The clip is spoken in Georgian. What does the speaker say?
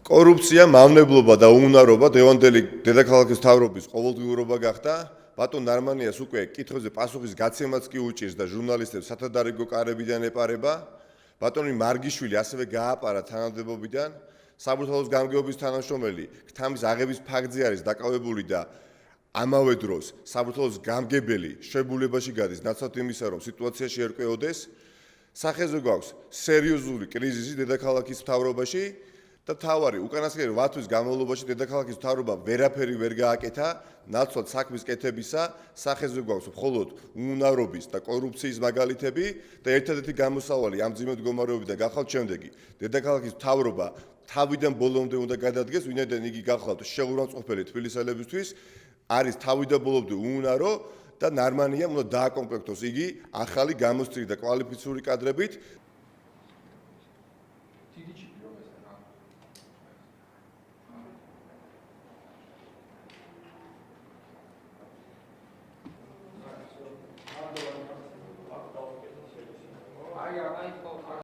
კორუფცია, მავნებლობა და უუნარობა დღევანდელი დედაქალაქის მთავრობის ყოველდღიურობა გახდა. ბატონ ნარმანიას უკვე კითხვებზე პასუხის გაცემაც კი უჭირს და ჟურნალისტებს სათადარიგო კარებიდან ეპარება. ბატონი მარგიშვილი ასევე გააპარა თანამდებობიდან. საბურთალოს გამგეობის თანამშრომელი ქთამის აღების ფაქტზე არის დაკავებული და ამავე დროს საბურთალოს გამგებელი შებულებაში გადის ნაცვლად იმისა, რომ სიტუაცია შეერკვეოდეს. სახეზე გვაქვს სერიოზული კრიზისი დედაქალაქის მთავრობაში. და თავარი უკანასკნელი 8 თვის განმავლობაში დედაქალაქის მთავრობა ვერაფერი ვერ გააკეთა ნაცვლად საქმის კეთებისა. სახეზე გვაქვს მხოლოდ უუნარობის და კორუფციის მაგალითები და ერთადერთი გამოსავალი ამ ძიმე მდგომარეობიდან გახავთ შემდეგი. დედაქალაქის მთავრობა თავიდან ბოლომდე უნდა გადადგეს, ვინაიდან იგი გახლავთ შეურამწყყოფელი თბილისელებისთვის, არის თავიდან ბოლომდე უუნარო და ნარმანიამ უნდა დააკომპლექტოს იგი ახალი გამოსწირი და კვალიფიციური კადრებით.